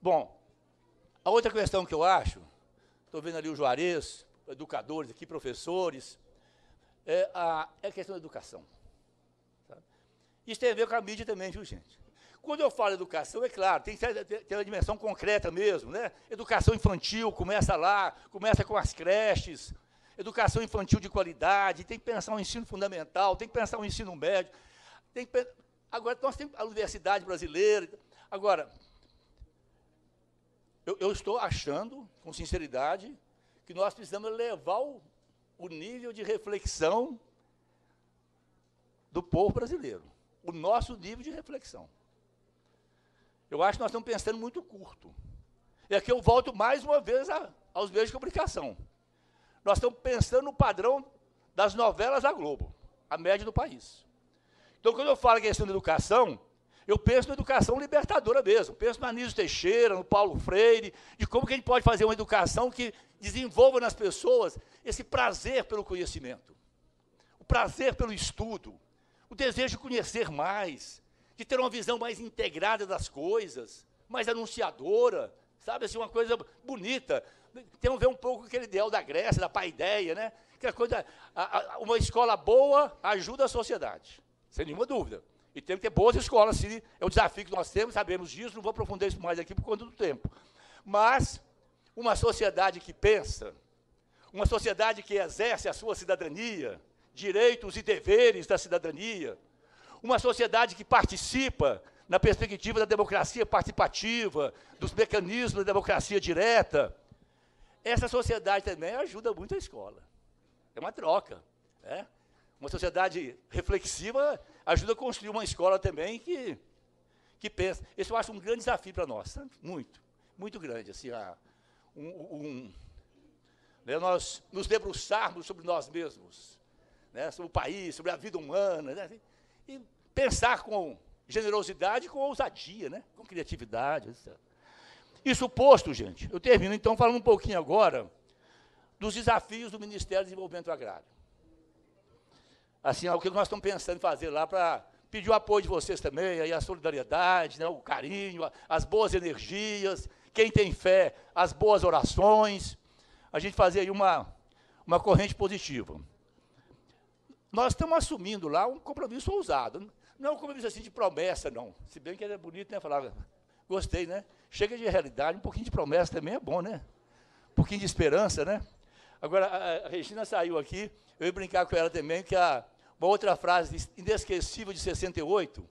Bom, a outra questão que eu acho, estou vendo ali o Juarez, educadores aqui, professores, é a questão da educação. Sabe? Isso tem a ver com a mídia também, viu, gente? Quando eu falo educação, é claro, tem que ter uma dimensão concreta mesmo, né? Educação infantil, começa lá, começa com as creches, educação infantil de qualidade, tem que pensar o ensino fundamental, tem que pensar o ensino médio, agora, nós temos a universidade brasileira. Agora, eu estou achando, com sinceridade, que nós precisamos levar o nível de reflexão do povo brasileiro, o nosso nível de reflexão. Eu acho que nós estamos pensando muito curto. E aqui eu volto mais uma vez aos meios de comunicação. Nós estamos pensando no padrão das novelas da Globo, a média do país. Então, quando eu falo em questão de educação, eu penso na educação libertadora mesmo. Penso no Anísio Teixeira, no Paulo Freire, de como que a gente pode fazer uma educação que desenvolva nas pessoas esse prazer pelo conhecimento, o prazer pelo estudo, o desejo de conhecer mais, de ter uma visão mais integrada das coisas, mais anunciadora, sabe, assim, uma coisa bonita. Tem a ver um pouco com aquele ideal da Grécia, da paideia, né? Que a coisa, uma escola boa ajuda a sociedade, sem nenhuma dúvida. E tem que ter boas escolas, sim, é o desafio que nós temos, sabemos disso, não vou aprofundar isso mais aqui por conta do tempo. Mas uma sociedade que pensa, uma sociedade que exerce a sua cidadania, direitos e deveres da cidadania, uma sociedade que participa na perspectiva da democracia participativa, dos mecanismos da democracia direta, essa sociedade também ajuda muito a escola. É uma troca. Né? Uma sociedade reflexiva ajuda a construir uma escola também que pensa. Esse eu acho um grande desafio para nós, sabe? Muito, muito grande. Assim, né, nós nos debruçarmos sobre nós mesmos, né, sobre o país, sobre a vida humana, né, e pensar com generosidade, com ousadia, né, com criatividade, etc. Isso posto, gente, eu termino então falando um pouquinho agora dos desafios do Ministério do Desenvolvimento Agrário. Assim, o que nós estamos pensando em fazer lá para pedir o apoio de vocês também, aí a solidariedade, né, o carinho, as boas energias, quem tem fé, as boas orações, a gente fazer aí uma corrente positiva. Nós estamos assumindo lá um compromisso ousado. Não é um compromisso assim de promessa, não. Se bem que é bonito, né? Falar, gostei, né? Chega de realidade, um pouquinho de promessa também é bom, né? Um pouquinho de esperança, né? Agora, a Regina saiu aqui, eu ia brincar com ela também, que uma outra frase inesquecível de 68,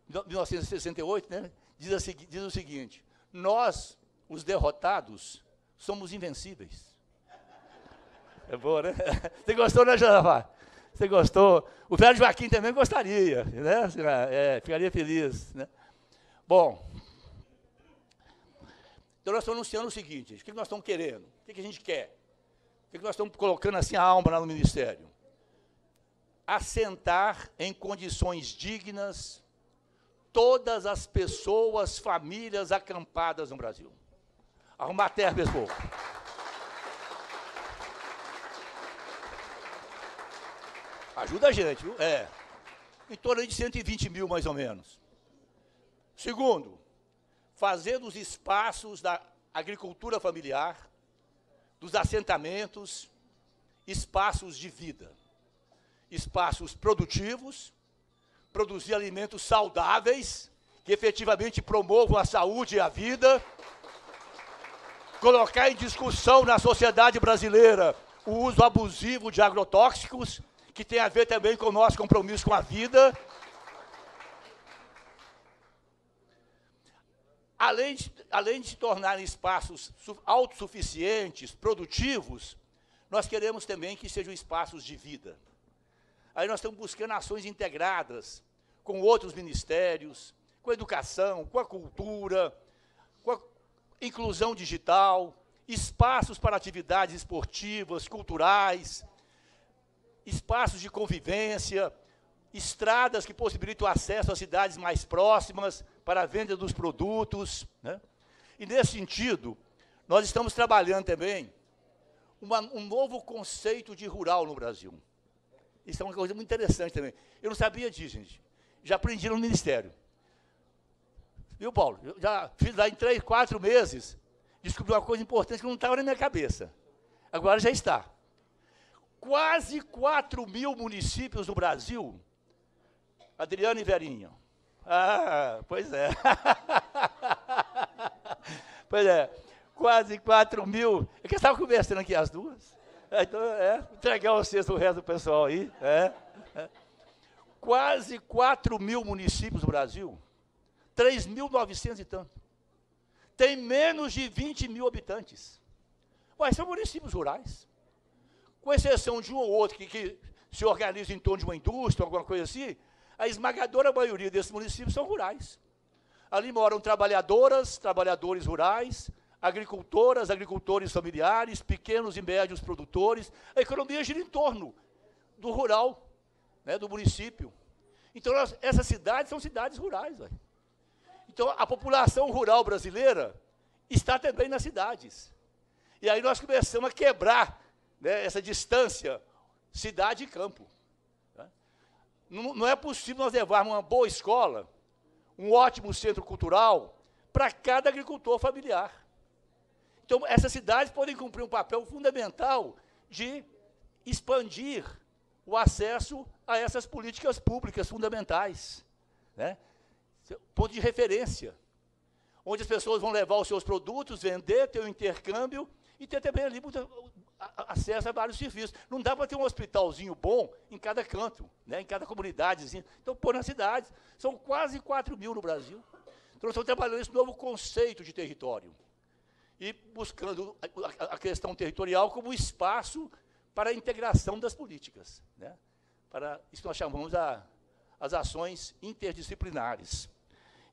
1968, né? Diz o seguinte: nós, os derrotados, somos invencíveis. É boa, né? Você gostou, né, Josafá? Você gostou? O velho Joaquim também gostaria, né? Ficaria feliz, né? Bom, então nós estamos anunciando o seguinte: o que nós estamos querendo? O que a gente quer? O que nós estamos colocando assim a alma lá no Ministério? Assentar em condições dignas todas as pessoas, famílias acampadas no Brasil. Arrumar terra para esse povo. Ajuda a gente, viu? Em torno de 120 mil, mais ou menos. Segundo, fazer dos espaços da agricultura familiar, dos assentamentos, espaços de vida, espaços produtivos, produzir alimentos saudáveis, que efetivamente promovam a saúde e a vida, colocar em discussão na sociedade brasileira o uso abusivo de agrotóxicos, que tem a ver também com o nosso compromisso com a vida. Além de se tornarem espaços autossuficientes, produtivos, nós queremos também que sejam espaços de vida. Aí nós estamos buscando ações integradas com outros ministérios, com a educação, com a cultura, com a inclusão digital, espaços para atividades esportivas, culturais, espaços de convivência, estradas que possibilitam acesso às cidades mais próximas para a venda dos produtos, né? E, nesse sentido, nós estamos trabalhando também um novo conceito de rural no Brasil. Isso é uma coisa muito interessante também. Eu não sabia disso, gente. Já aprendi no Ministério. Viu, Paulo? Eu já fiz lá em 3, 4 meses, descobri uma coisa importante que não estava na minha cabeça. Agora já está. Quase 4 mil municípios no Brasil. Adriano e Verinho. Ah, pois é. Pois é. Quase 4 mil. É que eu estava conversando aqui as duas. Então, entregar vocês o resto do pessoal aí. Quase 4 mil municípios no Brasil. 3.900 e tanto. Tem menos de 20 mil habitantes. Ué, são municípios rurais. Com exceção de um ou outro que se organiza em torno de uma indústria, alguma coisa assim, a esmagadora maioria desses municípios são rurais. Ali moram trabalhadoras, trabalhadores rurais, agricultoras, agricultores familiares, pequenos e médios produtores. A economia gira em torno do rural, né, do município. Então, essas cidades são cidades rurais. Véio. Então, a população rural brasileira está também nas cidades. E aí nós começamos a quebrar, né, essa distância cidade e campo. Né? Não é possível nós levarmos uma boa escola, um ótimo centro cultural, para cada agricultor familiar. Então, essas cidades podem cumprir um papel fundamental de expandir o acesso a essas políticas públicas fundamentais. Né? Ponto de referência, onde as pessoas vão levar os seus produtos, vender, ter um intercâmbio, e ter também ali acesso a vários serviços. Não dá para ter um hospitalzinho bom em cada canto, né, em cada comunidadezinha. Então, pôr nas cidades. São quase 4 mil no Brasil. Então, nós estamos trabalhando esse novo conceito de território. E buscando a questão territorial como espaço para a integração das políticas. Né, para isso que nós chamamos as ações interdisciplinares.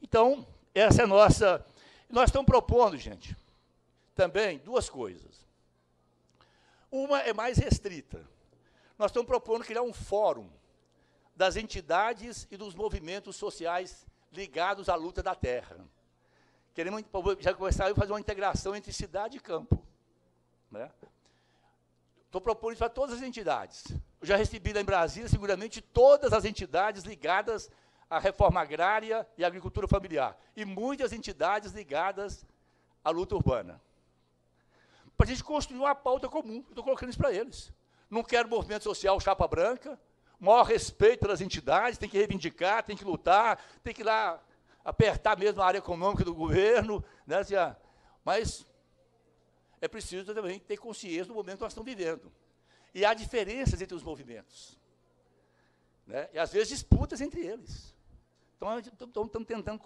Então, essa é a nossa... Nós estamos propondo, gente, também duas coisas. Uma é mais restrita. Nós estamos propondo criar um fórum das entidades e dos movimentos sociais ligados à luta da terra. Queremos já começar a fazer uma integração entre cidade e campo. Né? Estou propondo isso para todas as entidades. Eu já recebi lá em Brasília, seguramente, todas as entidades ligadas à reforma agrária e à agricultura familiar. E muitas entidades ligadas à luta urbana. Para a gente construir uma pauta comum. Estou colocando isso para eles. Não quero movimento social chapa branca, maior respeito pelas entidades, tem que reivindicar, tem que lutar, tem que ir lá apertar mesmo a área econômica do governo. Né, assim, mas é preciso também ter consciência do momento que nós estamos vivendo. E há diferenças entre os movimentos. Né, e, às vezes, disputas entre eles. Então, estamos tentando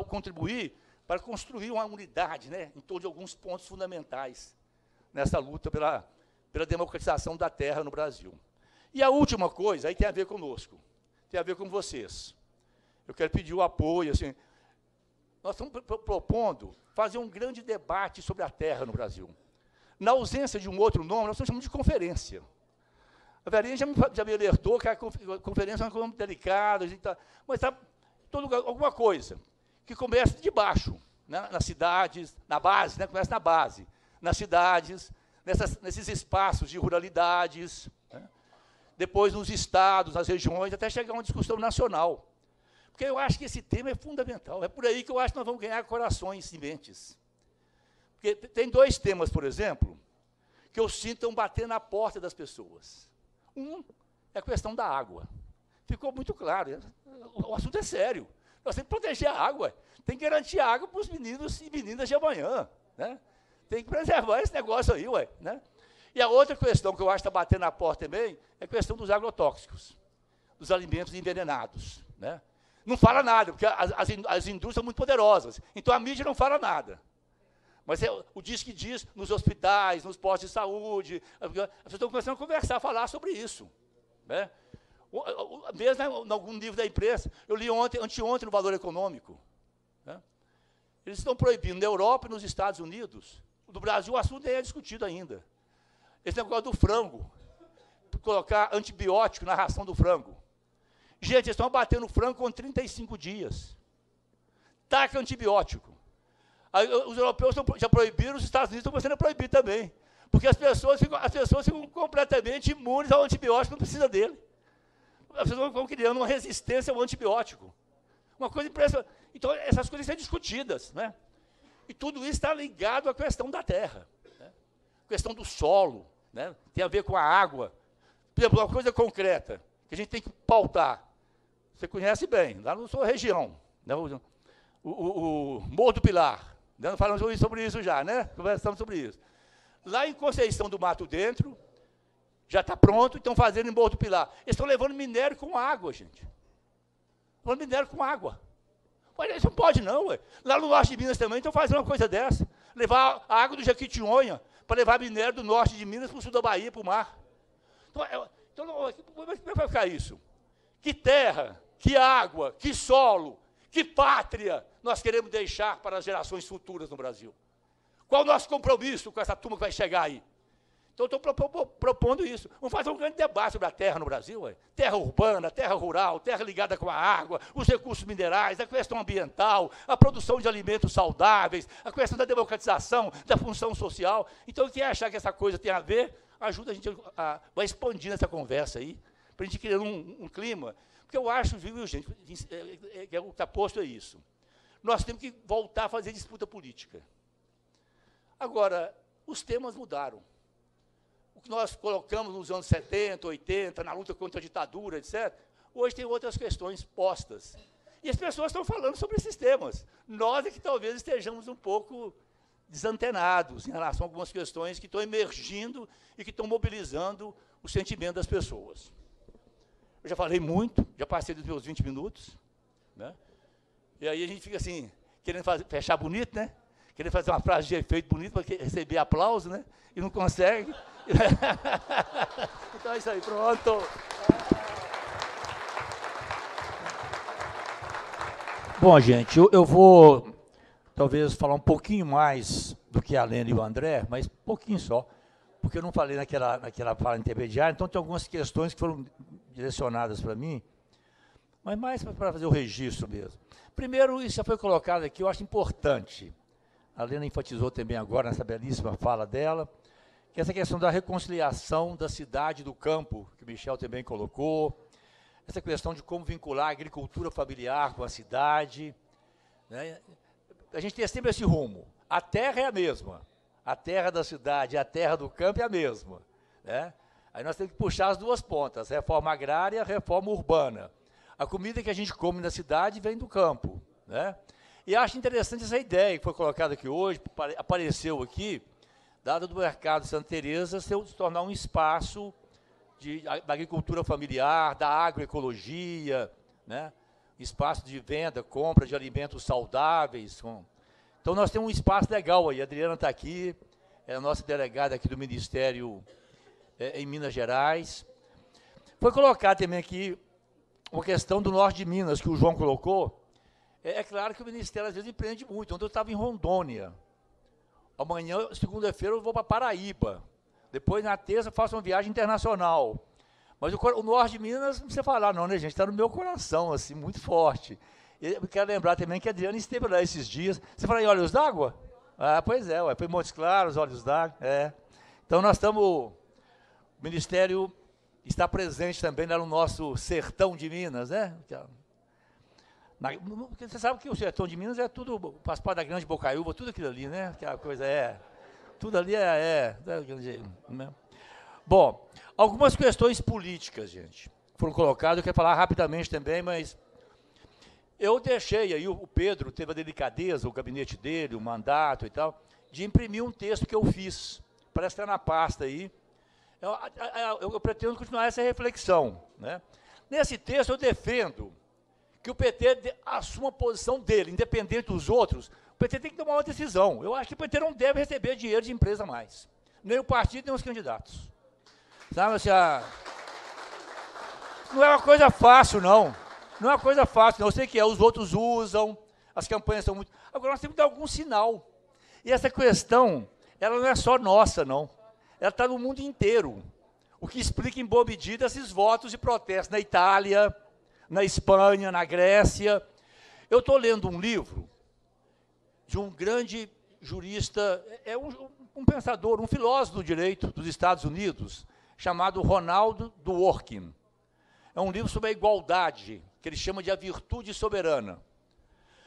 contribuir para construir uma unidade, né, em torno de alguns pontos fundamentais nessa luta pela democratização da terra no Brasil. E a última coisa, aí tem a ver conosco, tem a ver com vocês. Eu quero pedir o apoio, assim, nós estamos propondo fazer um grande debate sobre a terra no Brasil. Na ausência de um outro nome, nós estamos chamando de conferência. A Verinha já me alertou que a conferência é uma coisa muito delicada, mas está todo lugar, alguma coisa que começa de baixo, né, nas cidades, na base, né, começa na base, nas cidades, nesses espaços de ruralidades, né, depois nos estados, nas regiões, até chegar a uma discussão nacional. Porque eu acho que esse tema é fundamental, é por aí que eu acho que nós vamos ganhar corações e mentes. Porque tem dois temas, por exemplo, que eu sinto estão batendo na porta das pessoas. Um é a questão da água. Ficou muito claro, o assunto é sério. Nós temos que proteger a água, tem que garantir a água para os meninos e meninas de amanhã. Né? Tem que preservar esse negócio aí, ué. Né? E a outra questão que eu acho que está batendo na porta também é a questão dos agrotóxicos, dos alimentos envenenados. Né? Não fala nada, porque as indústrias são muito poderosas. Então, a mídia não fala nada. Mas o diz que diz nos hospitais, nos postos de saúde, as pessoas estão começando a conversar, a falar sobre isso. Né? Mesmo em algum livro da imprensa, eu li anteontem no Valor Econômico. Né? Eles estão proibindo na Europa e nos Estados Unidos. No Brasil, o assunto nem é discutido ainda. Esse negócio do frango, colocar antibiótico na ração do frango. Gente, eles estão abatendo o frango com 35 dias. Taca antibiótico. Aí, os europeus já proibiram, os Estados Unidos estão começando a proibir também. Porque as pessoas ficam completamente imunes ao antibiótico, não precisa dele. As pessoas vão criando uma resistência ao antibiótico. Uma coisa impressionante. Então, essas coisas são discutidas, né? E tudo isso está ligado à questão da terra, né? A questão do solo, né? Tem a ver com a água. Por exemplo, uma coisa concreta, que a gente tem que pautar. Você conhece bem, lá na sua região, né? O Morro do Pilar. Né? Falamos sobre isso já, né? Conversamos sobre isso. Lá em Conceição do Mato Dentro, já está pronto, estão fazendo em Morro do Pilar. Eles estão levando minério com água, gente. Levando minério com água. Mas isso não pode não, ué. Lá no norte de Minas também estão fazendo uma coisa dessa. Levar a água do Jequitinhonha para levar minério do norte de Minas para o sul da Bahia, para o mar. Então, como é que vai ficar isso? Que terra, que água, que solo, que pátria nós queremos deixar para as gerações futuras no Brasil? Qual o nosso compromisso com essa turma que vai chegar aí? Então, estou propondo isso. Vamos fazer um grande debate sobre a terra no Brasil. Ué. Terra urbana, terra rural, terra ligada com a água, os recursos minerais, a questão ambiental, a produção de alimentos saudáveis, a questão da democratização, da função social. Então, quem achar que essa coisa tem a ver, ajuda a gente vai expandindo essa conversa aí, para a gente criar um clima. Porque eu acho, viu, gente, que o que está posto é isso. Nós temos que voltar a fazer disputa política. Agora, os temas mudaram. O que nós colocamos nos anos 70, 80, na luta contra a ditadura, etc., hoje tem outras questões postas. E as pessoas estão falando sobre esses temas. Nós é que talvez estejamos um pouco desantenados em relação a algumas questões que estão emergindo e que estão mobilizando o sentimento das pessoas. Eu já falei muito, já passei dos meus 20 minutos, né? E aí a gente fica assim, querendo fechar bonito, né? Querendo fazer uma frase de efeito bonito para receber aplauso, né? E não consegue. Então é isso aí, pronto. Bom, gente, eu vou talvez falar um pouquinho mais do que a Lena e o André, mas pouquinho só, porque eu não falei naquela fala intermediária, então tem algumas questões que foram direcionadas para mim, mas mais para fazer o registro mesmo. Primeiro, isso já foi colocado aqui, eu acho importante. A Lena enfatizou também agora, nessa belíssima fala dela, que essa questão da reconciliação da cidade e do campo, que o Michel também colocou, essa questão de como vincular a agricultura familiar com a cidade, né? A gente tem sempre esse rumo. A terra é a mesma. A terra da cidade e a terra do campo é a mesma, né? Aí nós temos que puxar as duas pontas, reforma agrária, reforma urbana. A comida que a gente come na cidade vem do campo, né? E acho interessante essa ideia que foi colocada aqui hoje, apareceu aqui, dada do mercado de Santa Teresa se tornar um espaço da agricultura familiar, da agroecologia, né? Espaço de venda, compra de alimentos saudáveis. Então, nós temos um espaço legal aí. A Adriana está aqui, é a nossa delegada aqui do Ministério em Minas Gerais. Foi colocado também aqui uma questão do norte de Minas, que o João colocou. É claro que o Ministério, às vezes, empreende muito. Ontem eu estava em Rondônia. Amanhã, segunda-feira, eu vou para Paraíba. Depois, na terça, faço uma viagem internacional. Mas o norte de Minas, não precisa falar não, né, gente? Está no meu coração, assim, muito forte. Eu quero lembrar também que a Adriana esteve lá esses dias. Você fala em Olhos d'Água? Ah, pois é, foi em Montes Claros, Olhos d'Água. É. Então, nós estamos... O Ministério está presente também lá no nosso sertão de Minas, né? Você sabe que o sertão de Minas é tudo, faz parte da Grande Bocaiúva, tudo aquilo ali, né? Aquela coisa tudo ali né? Bom, algumas questões políticas, gente, foram colocadas, eu quero falar rapidamente também, mas eu deixei aí, o Pedro teve a delicadeza, o gabinete dele, o mandato e tal, de imprimir um texto que eu fiz, parece estar na pasta aí. Eu pretendo continuar essa reflexão, né? Nesse texto eu defendo que o PT assuma a posição dele, independente dos outros. O PT tem que tomar uma decisão. Eu acho que o PT não deve receber dinheiro de empresa mais. Nem o partido, nem os candidatos. Sabe, assim, não é uma coisa fácil, não. Não é uma coisa fácil, não. Eu sei que os outros usam, as campanhas são muito... Agora, nós temos que dar algum sinal. E essa questão, ela não é só nossa, não. Ela está no mundo inteiro. O que explica, em boa medida, esses votos de protesto na Itália, na Espanha, na Grécia. Eu estou lendo um livro de um grande jurista, um pensador, um filósofo do direito dos Estados Unidos, chamado Ronald Dworkin. É um livro sobre a igualdade, que ele chama de A Virtude Soberana.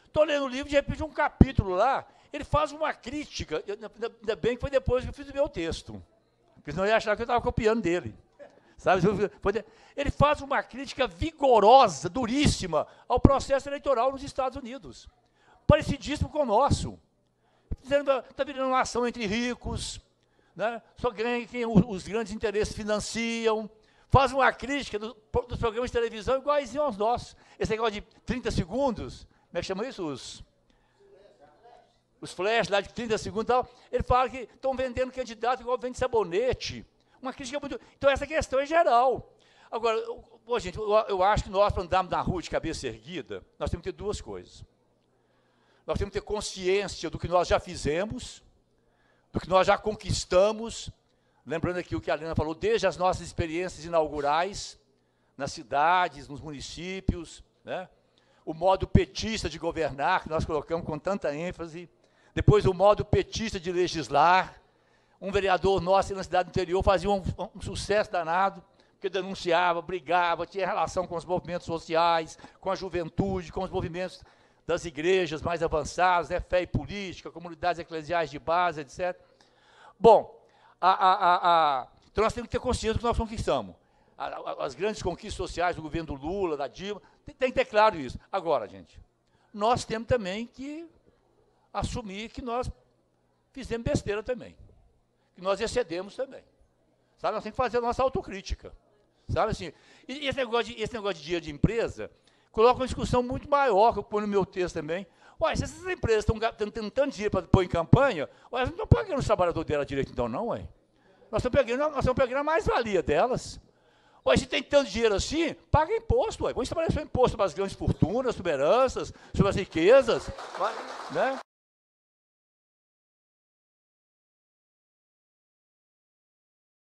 Estou lendo o livro, de repente, um capítulo lá, ele faz uma crítica, ainda bem que foi depois que eu fiz o meu texto, porque senão eu ia achar que eu estava copiando dele. Sabe? Ele faz uma crítica vigorosa, duríssima, ao processo eleitoral nos Estados Unidos, parecidíssimo com o nosso. Está virando uma ação entre ricos, né? Só ganha quem os grandes interesses financiam. Faz uma crítica dos programas de televisão iguaizinho aos nossos. Esse negócio de 30 segundos, como é que chama isso? Os flash lá de 30 segundos e tal. Ele fala que estão vendendo candidato igual vende sabonete. Uma crítica muito... Então, essa questão é geral. Agora, gente, eu acho que nós, para andarmos na rua de cabeça erguida, nós temos que ter duas coisas. Nós temos que ter consciência do que nós já fizemos, do que nós já conquistamos, lembrando aqui o que a Helena falou, desde as nossas experiências inaugurais, nas cidades, nos municípios, né? O modo petista de governar, que nós colocamos com tanta ênfase, depois o modo petista de legislar. Um vereador nosso na cidade do interior fazia um sucesso danado, porque denunciava, brigava, tinha relação com os movimentos sociais, com a juventude, com os movimentos das igrejas mais avançadas, né, fé e política, comunidades eclesiais de base, etc. Bom, então nós temos que ter consciência do que nós conquistamos. As grandes conquistas sociais do governo do Lula, da Dilma, tem que ter claro isso. Agora, gente, nós temos também que assumir que nós fizemos besteira também, que nós excedemos também. Sabe, nós temos que fazer a nossa autocrítica. Sabe assim? E esse negócio de dinheiro de empresa coloca uma discussão muito maior, que eu ponho no meu texto também. Ué, se essas empresas estão tendo tanto dinheiro para pôr em campanha, ué, elas não estão pagando os trabalhadores delas direito, então, não, ué. Nós estamos pegando a mais-valia delas. Ué, se tem tanto dinheiro assim, paga imposto, ué. Vamos estabelecer um imposto sobre as grandes fortunas, sobre heranças, sobre as riquezas, né?